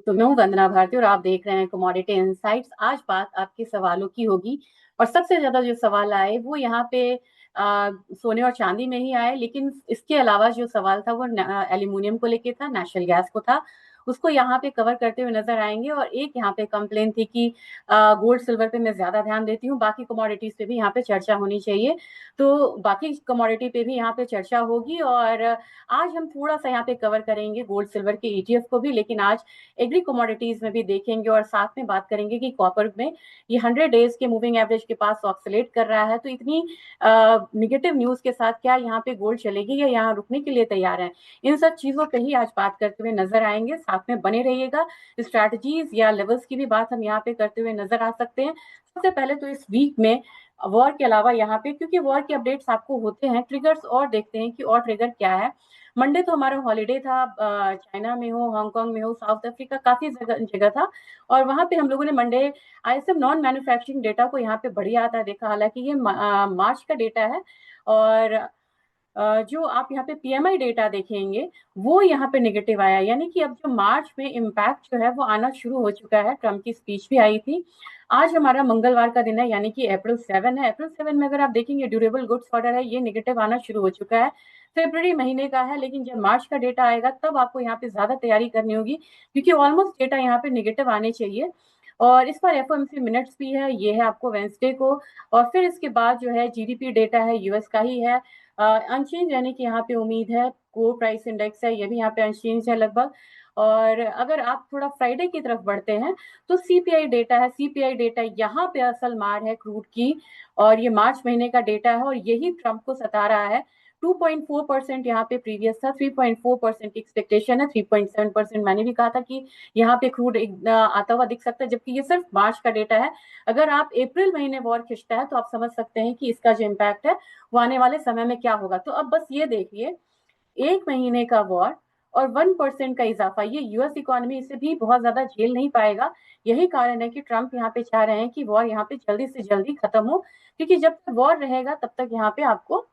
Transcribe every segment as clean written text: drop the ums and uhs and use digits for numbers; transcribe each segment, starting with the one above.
तो मैं हूँ वंदना भारती और आप देख रहे हैं कमोडिटी इनसाइट्स। आज बात आपके सवालों की होगी और सबसे ज्यादा जो सवाल आए वो यहाँ पे सोने और चांदी में ही आए, लेकिन इसके अलावा जो सवाल था वो एल्यूमिनियम को लेके था, नेचुरल गैस को था। उसको यहाँ पे कवर करते हुए नजर आएंगे। और एक यहाँ पे कंप्लेन थी कि गोल्ड सिल्वर पे मैं ज्यादा ध्यान देती हूँ, बाकी कमोडिटीज पे भी यहाँ पे चर्चा होनी चाहिए। तो बाकी कमोडिटी पे भी यहाँ पे चर्चा होगी। और आज हम थोड़ा सा यहाँ पे कवर करेंगे गोल्ड सिल्वर के ईटीएफ को भी, लेकिन आज एग्री कमोडिटीज में भी देखेंगे और साथ में बात करेंगे कि कॉपर में ये 100 डेज के मूविंग एवरेज के पास ऑक्सीलेट कर रहा है। तो इतनी निगेटिव न्यूज के साथ क्या यहाँ पे गोल्ड चलेगी या यहाँ रुकने के लिए तैयार है, इन सब चीजों पे ही आज बात करते हुए नजर आएंगे। साथ में बने रहिएगा। स्ट्रैटेजीज या लेवल्स की भी बात हम यहाँ पे करते हुए नजर आ सकते हैं। सबसे पहले तो इस वीक में वॉर के अलावा यहाँ पे, क्योंकि वॉर के अपडेट्स आपको होते हैं, ट्रिगर्स और देखते हैं कि और ट्रिगर क्या है। मंडे तो हमारा हॉलीडे था, चाइना में हो, हांगकांग में हो, साउथ अफ्रीका, काफी जगह जगह था। और वहां पे हम लोगों ने Monday ISM non manufacturing data को यहाँ पे बढ़िया आता देखा। हालांकि ये मार्च का डेटा है। और जो आप यहाँ पे पीएमआई डेटा देखेंगे वो यहाँ पे नेगेटिव आया, यानी कि अब जो मार्च में इम्पैक्ट जो है वो आना शुरू हो चुका है। ट्रम्प की स्पीच भी आई थी। आज हमारा मंगलवार का दिन है, यानी कि अप्रैल 7 है। अप्रैल 7 में अगर आप देखेंगे ड्यूरेबल गुड्स ऑर्डर है, ये नेगेटिव आना शुरू हो चुका है। फरवरी महीने का है, लेकिन जब मार्च का डेटा आएगा तब आपको यहाँ पे ज्यादा तैयारी करनी होगी, क्योंकि ऑलमोस्ट डेटा यहाँ पे नेगेटिव आने चाहिए। और इस पर एफओएमसी मिनट्स भी है, ये है आपको वेंसडे को। और फिर इसके बाद जो है जीडीपी डेटा है, यूएस का ही है, अनचेंज यानी कि यहाँ पे उम्मीद है। कोर प्राइस इंडेक्स है, ये भी यहाँ पे अनचेंज है लगभग। और अगर आप थोड़ा फ्राइडे की तरफ बढ़ते हैं तो सीपीआई डेटा है। सीपीआई डेटा यहाँ पे असल मार है क्रूड की, और ये मार्च महीने का डेटा है और यही ट्रंप को सता रहा है। 2.4% यहाँ पे प्रीवियस था, 3.4% की एक्सपेक्टेशन है, 3.7% मैंने भी कहा था कि यहाँ पे क्रूड आता हुआ दिख सकता है, जबकि ये सिर्फ मार्च का डेटा है। अगर आप अप्रैल महीने वॉर खिंचता है तो आप समझ सकते हैं कि इसका जो इम्पैक्ट है वो आने वाले समय में क्या होगा। तो अब बस ये देखिए, एक महीने का वॉर और 1% का इजाफा, ये यूएस इकोनॉमी इसे भी बहुत ज्यादा झेल नहीं पाएगा। यही कारण है कि ट्रंप यहाँ पे चाह रहे हैं कि वॉर यहाँ पे जल्दी से जल्दी खत्म हो, क्योंकि जब तक वॉर रहेगा तब तक यहाँ पे आपको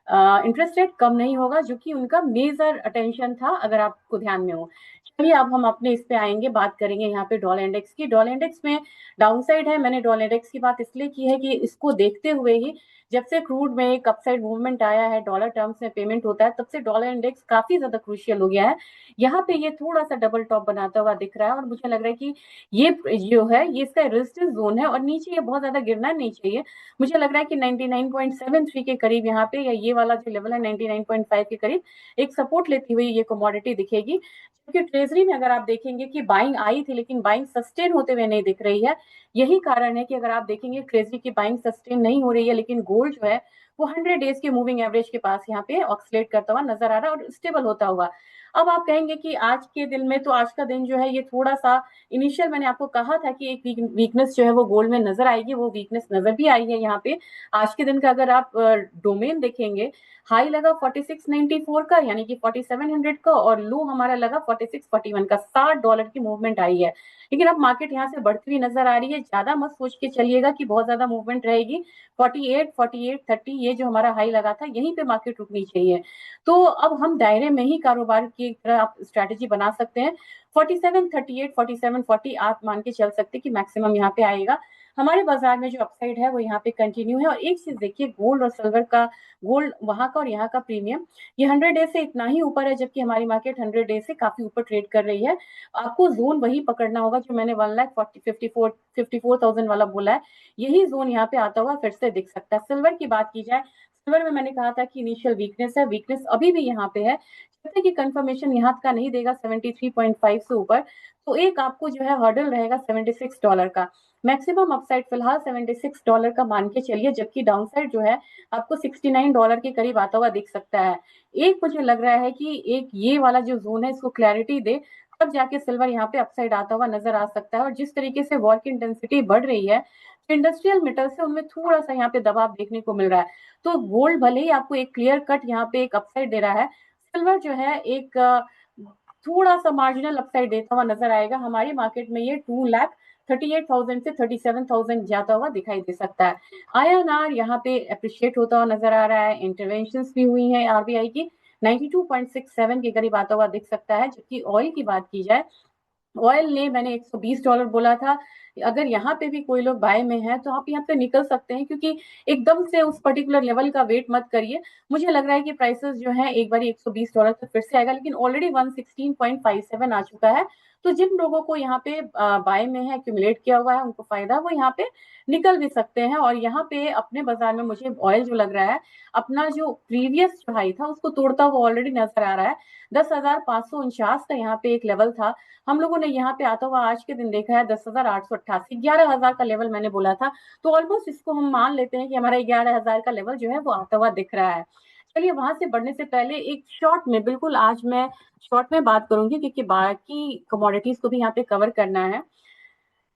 इंटरेस्ट रेट कम नहीं होगा, जो कि उनका मेजर अटेंशन था, अगर आपको ध्यान में हो। चलिए अब हम अपने इस पे आएंगे, बात करेंगे यहाँ पे डॉलर इंडेक्स की। डॉलर इंडेक्स में डाउनसाइड है। मैंने डॉलर इंडेक्स की बात इसलिए की है कि इसको देखते हुए ही जब से क्रूड में एक अपसाइड मूवमेंट आया है, डॉलर टर्म्स में पेमेंट होता है, तब से डॉलर इंडेक्स काफी ज्यादा क्रूशियल हो गया है। यहाँ पे ये थोड़ा सा डबल टॉप बनाता हुआ दिख रहा है और मुझे लग रहा है कि ये जो है ये इसका रेजिस्टेंस जोन है और नीचे ये बहुत ज्यादा गिरना नहीं चाहिए। मुझे लग रहा है कि 99.73 के करीब यहाँ पे, या ये वाला जो लेवल है 99.5 के करीब, एक सपोर्ट लेती हुई ये कमोडिटी दिखेगी। क्योंकि ट्रेजरी में अगर आप देखेंगे कि बाइंग आई थी, लेकिन बाइंग सस्टेन होते हुए नहीं दिख रही है। यही कारण है कि अगर आप देखेंगे ट्रेजरी की बाइंग सस्टेन नहीं हो रही है, लेकिन गोल्ड जो है वो 100 डेज के मूविंग एवरेज के पास यहाँ पे ऑक्सीलेट करता हुआ नजर आ रहा है और स्टेबल होता हुआ। अब आप कहेंगे कि आज के दिन में, तो आज का दिन जो है ये थोड़ा सा इनिशियल, मैंने आपको कहा था कि एक वीकनेस जो है वो गोल्ड में नजर आएगी, वो वीकनेस नजर भी आई है यहाँ पे। आज के दिन का अगर आप डोमेन देखेंगे, हाई लगा 4694 का, यानी कि 4700 का, और लो हमारा लगा 4641 का। $60 की मूवमेंट आई है। लेकिन अब मार्केट यहाँ से बढ़ती हुई नजर आ रही है। ज्यादा मत सोच के चलिएगा कि बहुत ज्यादा मूवमेंट रहेगी। 48 ये जो हमारा हाई लगा था, यहीं पे मार्केट रुकनी चाहिए। तो अब हम दायरे में ही कारोबार की तरह आप स्ट्रैटेजी बना सकते हैं। 4738, 4740 आप मान के चल सकते हैं कि मैक्सिमम यहाँ पे आएगा। हमारे बाजार में जो अपसाइड है वो यहाँ पे कंटिन्यू है। और एक चीज देखिए, गोल्ड और सिल्वर का, गोल्ड वहां का और यहाँ का प्रीमियम, ये 100 डेज से इतना ही ऊपर है, जबकि हमारी मार्केट 100 डेज से काफी ऊपर ट्रेड कर रही है। आपको जोन वही पकड़ना होगा जो मैंने 1,54,000 वाला बोला है। यही जोन यहाँ पे आता हुआ फिर से दिख सकता है। सिल्वर की बात की जाए, सिल्वर में मैंने कहा था कि इनिशियल वीकनेस है, वीकनेस अभी भी यहाँ पे है। जब तक कि कंफर्मेशन यहाँ का नहीं देगा 73.5 से ऊपर, तो एक आपको जो है हर्डल रहेगा $76 का। मैक्सिमम अपसाइड फिलहाल $76 का मान के चलिए, जबकि डाउनसाइड जो है आपको $69 के करीब आता हुआ दिख सकता है। एक मुझे लग रहा है कि एक ये वाला जो जोन है इसको क्लैरिटी दे, तब जाके सिल्वर यहाँ पे अपसाइड आता हुआ नजर आ सकता है। और जिस तरीके से वॉर की इंटेंसिटी बढ़ रही है, इंडस्ट्रियल मेटल्स है उनमें थोड़ा सा यहाँ पे दबाव देखने को मिल रहा है। तो गोल्ड भले ही आपको एक क्लियर कट यहाँ पे एक अपसाइड दे रहा है, सिल्वर जो है एक थोड़ा सा मार्जिनल अपसाइड देता हुआ नजर आएगा। हमारी मार्केट में ये 2,38,000 से 37,000 जाता हुआ दिखाई दे सकता है। आईएनआर यहाँ पे अप्रिशिएट होता हुआ नजर आ रहा है। इंटरवेंशन भी हुई है आरबीआई की, 92.67 के करीब आता हुआ दिख सकता है। जबकि ऑयल की बात की जाए ऑयल ने मैंने $120 बोला था, अगर यहाँ पे भी कोई लोग बाय में है तो आप यहाँ पे निकल सकते हैं, क्योंकि एकदम से उस पर्टिकुलर लेवल का वेट मत करिए। मुझे लग रहा है कि प्राइसेस जो है एक बार $120 तक फिर से आएगा, लेकिन ऑलरेडी 116.57 आ चुका है। तो जिन लोगों को यहाँ पे बाय में है, एक्यूमुलेट किया हुआ है, उनको फायदा, वो यहाँ पे निकल भी सकते हैं। और यहाँ पे अपने बाजार में मुझे ऑयल जो लग रहा है, अपना जो प्रीवियस जो हाई था उसको तोड़ता हुआ ऑलरेडी नजर आ रहा है। 10,549 का यहाँ पे एक लेवल था, हम लोगों ने यहाँ पे आता हुआ आज के दिन देखा है 10,888, 11,000 का लेवल मैंने बोला था। तो ऑलमोस्ट इसको हम मान लेते हैं कि हमारा 11,000 का लेवल जो है वो आता हुआ दिख रहा है। चलिए, वहां से बढ़ने से पहले एक शॉर्ट में, बिल्कुल आज मैं शॉर्ट में बात करूंगी, क्योंकि बाकी कमोडिटीज को भी यहाँ पे कवर करना है।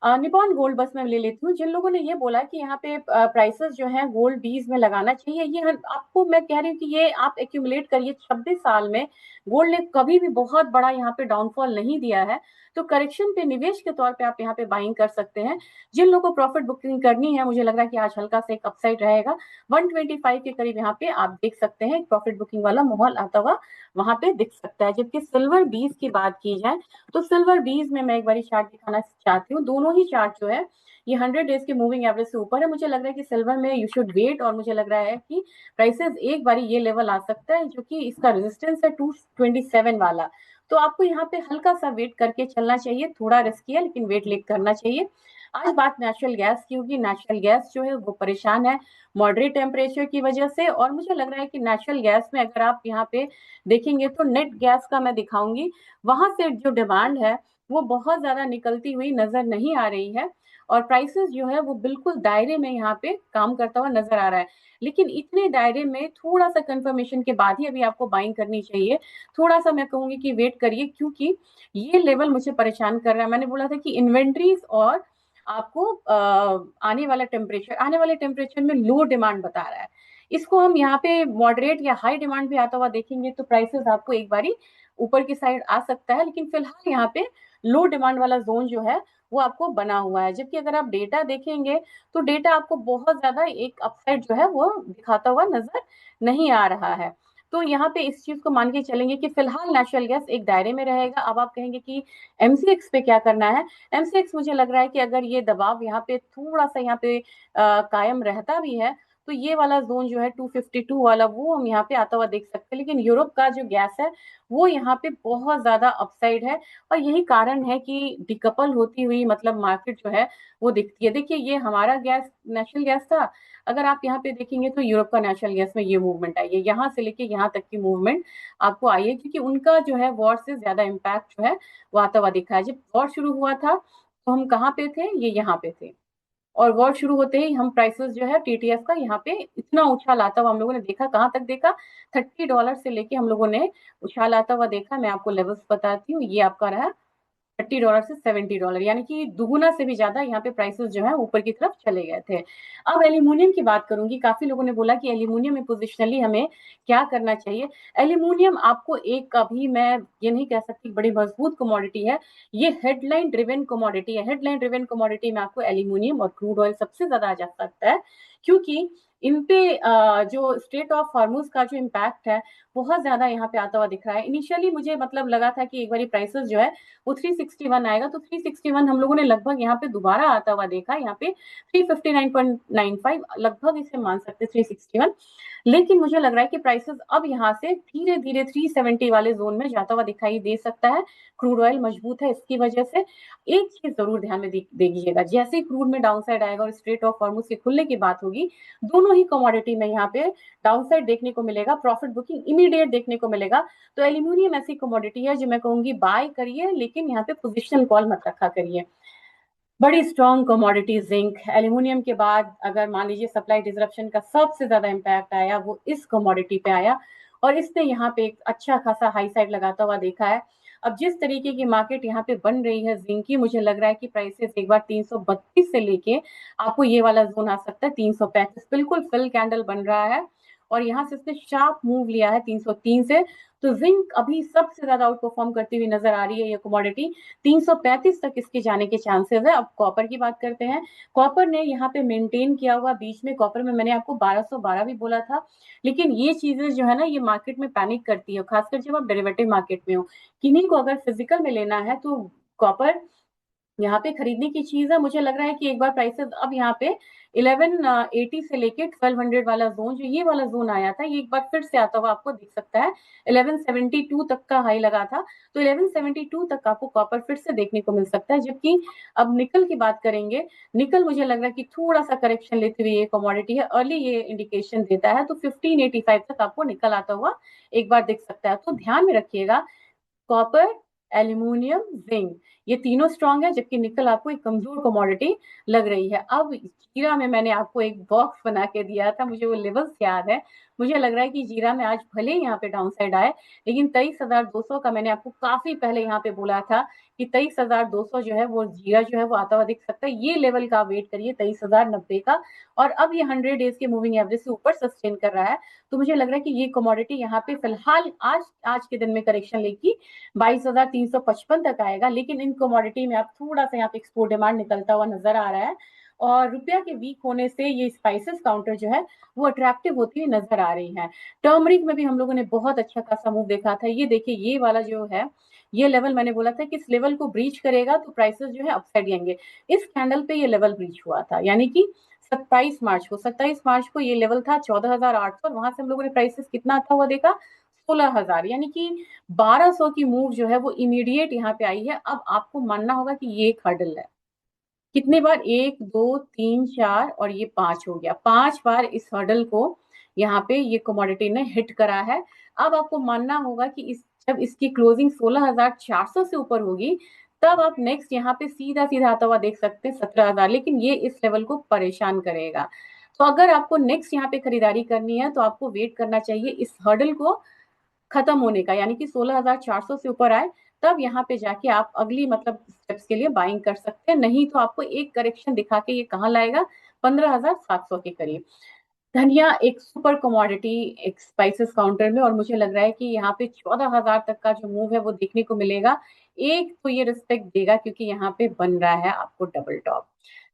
निपॉन गोल्ड बस मैं ले लेती हूँ। जिन लोगों ने ये बोला कि यहाँ पे प्राइसेस जो है गोल्ड बीज में लगाना चाहिए, ये आपको मैं कह रही हूँ कि ये आप एक्यूमुलेट करिए। 26 साल में गोल्ड ने कभी भी बहुत बड़ा यहाँ पे डाउनफॉल नहीं दिया है, तो करेक्शन पे, निवेश के तौर पे आप यहाँ पे बाइंग कर सकते हैं। जिन लोगों को प्रॉफिट बुकिंग करनी है, मुझे लग रहा है कि आज हल्का सा एक अपसाइड रहेगा। 125 के करीब यहाँ पे आप देख सकते हैं, प्रॉफिट बुकिंग वाला माहौल आता हुआ वहां पे दिख सकता है। जबकि सिल्वर बीज की बात की जाए, तो सिल्वर बीज में मैं एक बार चार्ट दिखाना चाहती हूँ। दोनों ही चार्ट जो है ये 100 डेज के मूविंग एवरेज से ऊपर है। मुझे लग रहा है कि सिल्वर में यू शुड वेट, और मुझे लग रहा है कि प्राइसेस एक बार ये लेवल आ सकता है जो कि इसका रेजिस्टेंस है 227 वाला। तो आपको यहाँ पे हल्का सा वेट करके चलना चाहिए, थोड़ा रिस्की है लेकिन वेट लेट करना चाहिए। आज बात नेचुरल गैस की होगी। नेचुरल गैस जो है वो परेशान है मॉडरेट टेम्परेचर की वजह से, और मुझे लग रहा है कि नेचुरल गैस में अगर आप यहाँ पे देखेंगे तो नेट गैस का मैं दिखाऊंगी, वहां से जो डिमांड है वो बहुत ज्यादा निकलती हुई नजर नहीं आ रही है। और प्राइसेस जो है वो बिल्कुल दायरे में यहाँ पे काम करता हुआ नजर आ रहा है। लेकिन इतने दायरे में थोड़ा सा कंफर्मेशन के बाद ही अभी आपको बाइंग करनी चाहिए। थोड़ा सा मैं कहूंगी कि वेट करिए, क्योंकि ये लेवल मुझे परेशान कर रहा है। मैंने बोला था कि इन्वेंट्रीज और आपको आने वाले टेम्परेचर में लो डिमांड बता रहा है। इसको हम यहाँ पे मॉडरेट या हाई डिमांड भी आता हुआ देखेंगे तो प्राइसेस आपको एक बारी ऊपर की साइड आ सकता है, लेकिन फिलहाल यहाँ पे लो डिमांड वाला जोन जो है वो आपको बना हुआ है। जबकि अगर आप डेटा देखेंगे तो डेटा आपको बहुत ज्यादा एक अपसाइड जो है वो दिखाता हुआ नजर नहीं आ रहा है। तो यहाँ पे इस चीज को मान के चलेंगे कि फिलहाल नेचुरल गैस एक दायरे में रहेगा। अब आप कहेंगे कि एमसीएक्स पे क्या करना है। एमसीएक्स मुझे लग रहा है कि अगर ये दबाव यहाँ पे थोड़ा सा यहाँ पे कायम रहता भी है, तो ये वाला जोन जो है 252 वाला, वो हम यहाँ पे आता हुआ देख सकते हैं। लेकिन यूरोप का जो गैस है वो यहाँ पे बहुत ज्यादा अपसाइड है, और यही कारण है कि डिकपल होती हुई मतलब मार्केट जो है वो दिखती है। देखिए, ये हमारा गैस नेचुरल गैस था, अगर आप यहाँ पे देखेंगे तो यूरोप का नेचुरल गैस में ये मूवमेंट आई है, यहाँ से लेके यहाँ तक की मूवमेंट आपको आई है, क्योंकि उनका जो है वॉर से ज्यादा इम्पैक्ट जो है वो आता हुआ दिखा है। जब वॉर शुरू हुआ था तो हम कहाँ पे थे, ये यहाँ पे थे, और वॉर शुरू होते ही हम प्राइसेस जो है टीटीएफ का यहाँ पे इतना उछाल आता हुआ हम लोगों ने देखा। कहाँ तक देखा, $30 से लेके हम लोगों ने उछाल आता हुआ देखा। मैं आपको लेवल्स बताती हूँ, ये आपका रहा $30 से $70, यानी कि दुगुना से भी ज्यादा यहाँ पे प्राइसेस जो है ऊपर की तरफ चले गए थे। अब एल्यूमिनियम की बात करूंगी। काफी लोगों ने बोला कि एल्यूमिनियम में पोजिशनली हमें क्या करना चाहिए। एल्यूमिनियम आपको एक, अभी मैं ये नहीं कह सकती बड़ी मजबूत कमोडिटी है, ये हेडलाइन ड्रिवन कमोडिटी है। हेडलाइन ड्रिवन कमोडिटी में आपको एल्यूमिनियम और क्रूड ऑयल सबसे ज्यादा आ जा सकता है, क्योंकि इन पे जो स्टेट ऑफ हार्मोज का जो इम्पैक्ट है बहुत ज्यादा यहाँ पे आता हुआ दिख रहा है। इनिशियली मुझे मतलब लगा था कि एक बार प्राइसेस जो है वो 361 आएगा, तो 361 हम लोगों ने लगभग यहाँ पे दोबारा आता हुआ देखा। यहाँ पे 359.95 लगभग इसे मान सकते 361। लेकिन मुझे लग रहा है कि प्राइसेस अब यहाँ से धीरे धीरे 370 वाले जोन में जाता हुआ दिखाई दे सकता है। क्रूड ऑयल मजबूत है, इसकी वजह से एक चीज जरूर ध्यान में दीजिएगा, जैसे ही क्रूड में डाउनसाइड आएगा और स्ट्रेट ऑफ हॉर्मुज के खुलने की बात होगी, दोनों ही कमोडिटी में यहाँ पे डाउनसाइड देखने को मिलेगा, प्रॉफिट बुकिंग इमीडिएट देखने को मिलेगा। तो एल्यूमिनियम ऐसी कमोडिटी है जो मैं कहूंगी बाय करिए, लेकिन यहाँ पे पोजिशन कॉल मत रखा करिए। बड़ी स्ट्रॉन्ग कमोडिटी जिंक। एल्यूमिनियम के बाद अगर मान लीजिए सप्लाई डिसरप्शन का सबसे ज्यादा इम्पैक्ट आया वो इस कमोडिटी पे आया, और इसने यहाँ पे एक अच्छा खासा हाई साइड लगाता हुआ देखा है। अब जिस तरीके की मार्केट यहाँ पे बन रही है जिंक की, मुझे लग रहा है कि प्राइसेस एक बार 332 से लेके आपको ये वाला जोन आ सकता है 335, बिल्कुल फिल कैंडल बन रहा है। और यहाँ से इसने शार्प मूव लिया है 303 से। तो जिंक अभी सबसे ज्यादा आउट परफॉर्म करती हुई नजर आ रही है ये कमोडिटी। 335 तक इसके जाने के चांसेस है। अब कॉपर की बात करते हैं। कॉपर ने यहाँ पे मेंटेन किया हुआ, बीच में कॉपर में मैंने आपको 1212 भी बोला था। लेकिन ये चीजें जो है ना, ये मार्केट में पैनिक करती है, खासकर जब आप डेरिवेटिव मार्केट में हो। किन्हीं को अगर फिजिकल में लेना है तो कॉपर यहाँ पे खरीदने की चीज है। मुझे लग रहा है कि एक बार प्राइसेस अब यहाँ पे 1180 से लेके 1200 वाला जोन, जो ये वाला जोन आया था, ये एक बार फिर से आता हुआ आपको दिख सकता है। 1172 तक का हाई लगा था, तो 1172 तक आपको कॉपर फिर से देखने को मिल सकता है। जबकि अब निकल की बात करेंगे, निकल मुझे लग रहा है कि थोड़ा सा करेक्शन लेते हुए ये कमोडिटी है, अर्ली ये इंडिकेशन देता है, तो 1585 तक आपको निकल आता हुआ एक बार दिख सकता है। तो ध्यान में रखिएगा, कॉपर, एल्यूमिनियम, जिंक, ये तीनों स्ट्रांग है, जबकि निकल आपको एक कमजोर कमोडिटी लग रही है। अब जीरा में मैंने आपको एक बॉक्स बना के दिया था, मुझे वो लेवल्स याद है। मुझे लग रहा है कि जीरा में आज भले यहाँ पे डाउन साइड आए, लेकिन 23,200 का मैंने आपको काफी पहले यहाँ पे बोला था कि 23,200 जो है वो जीरा जो है वो आता हुआ दिख सकता है। ये लेवल का वेट करिए 23,090 का, और अब ये 100 डेज के मूविंग एवरेज से ऊपर सस्टेन कर रहा है। तो मुझे लग रहा है कि ये कमोडिटी यहाँ पे फिलहाल आज आज के दिन में करेक्शन लेगी, 22,355 तक आएगा। लेकिन इन कमोडिटी में आप थोड़ा सा यहाँ पे एक्सपोर्ट डिमांड निकलता हुआ नजर आ रहा है, और रुपया के वीक होने से ये स्पाइसेस काउंटर जो है वो अट्रैक्टिव होती हुई नजर आ रही है। टर्मरिक में भी हम लोगों ने बहुत अच्छा खासा मूव देखा था। ये देखिए, ये वाला जो है, ये लेवल मैंने बोला था कि इस लेवल को ब्रीच करेगा तो प्राइसेस जो है अपसाइड जाएंगे। इस कैंडल पे ये लेवल ब्रीच हुआ था, यानी कि 27 मार्च को ये लेवल था 14,800, और वहां से हम लोगों ने प्राइसेस कितना था हुआ देखा, 16,000, यानी कि 1200 की मूव जो है वो इमीडिएट यहाँ पे आई है। अब आपको मानना होगा कि ये एक हर्डल है। कितने बार, 1 2 3 4 और ये 5 हो गया, 5 बार इस हर्डल को यहाँ पे ये कमोडिटी ने हिट करा है। अब आपको मानना होगा कि जब इसकी क्लोजिंग 16,400 से ऊपर होगी, तब आप नेक्स्ट यहाँ पे सीधा सीधा आता हुआ देख सकते हैं 17,000, लेकिन ये इस लेवल को परेशान करेगा। तो अगर आपको नेक्स्ट यहाँ पे खरीदारी करनी है तो आपको वेट करना चाहिए इस हर्डल को खत्म होने का, यानी कि 16,400 से ऊपर आए, तब यहाँ पे जाके आप अगली मतलब स्टेप्स के लिए बाइंग कर सकते हैं। नहीं तो आपको एक करेक्शन दिखा के ये कहाँ लाएगा, 15,700 के करीब। धनिया एक सुपर कमोडिटी एक स्पाइसेस काउंटर में, और मुझे लग रहा है कि यहाँ पे 14,000 तक का जो मूव है वो देखने को मिलेगा। एक तो ये रिस्पेक्ट देगा क्योंकि यहाँ पे बन रहा है आपको डबल टॉप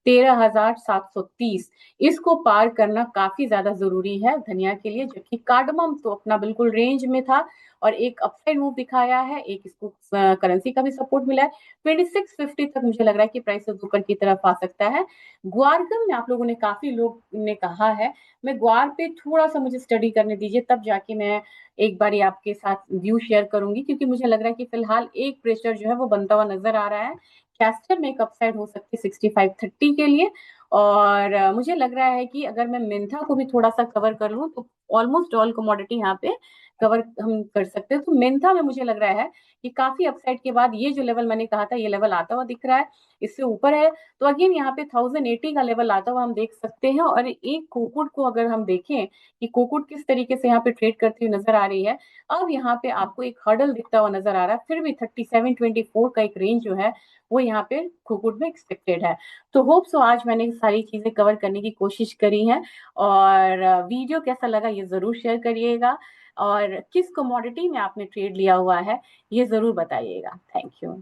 13,730, इसको पार करना काफी ज्यादा जरूरी है धनिया के लिए। जबकि कार्डमम तो अपना बिल्कुल रेंज में था और एक अपसाइड मूव दिखाया है, एक इसको करेंसी का भी सपोर्ट मिला है। 2650 तक मुझे लग रहा है कि प्राइस ऊपर की तरफ आ सकता है। ग्वारगम में आप लोगों ने, काफी लोग ने कहा है, मैं ग्वार पे थोड़ा सा मुझे स्टडी करने दीजिए, तब जाके मैं एक बार आपके साथ व्यू शेयर करूंगी, क्योंकि मुझे लग रहा है कि फिलहाल एक प्रेशर जो है वो बनता हुआ नजर आ रहा है। कैस्टर में एक अपसाइड हो सकती है 6530 के लिए, और मुझे लग रहा है कि अगर मैं मिंथा को भी थोड़ा सा कवर कर लूं तो ऑलमोस्ट ऑल कमोडिटी यहाँ पे कवर हम कर सकते हैं। तो मिंथा में मुझे लग रहा है कि काफी अपसाइड के बाद ये जो लेवल मैंने कहा था, ये लेवल आता हुआ दिख रहा है, इससे ऊपर है। तो अगेन यहाँ पे 1080 का लेवल आता हुआ हम देख सकते हैं। और एक कोकुड को अगर हम देखें कि कोकुड किस तरीके से यहाँ पे ट्रेड करती हुई नजर आ रही है, अब यहाँ पे आपको एक हर्डल दिखता हुआ नजर आ रहा है, फिर भी 3724 का एक रेंज जो है वो यहाँ पे कोकुड में एक्सपेक्टेड है। तो होप सो आज मैंने सारी चीजें कवर करने की कोशिश करी है, और वीडियो कैसा लगा ये जरूर शेयर करिएगा, और किस कमोडिटी में आपने ट्रेड लिया हुआ है ये जरूर बताइएगा। Thank you.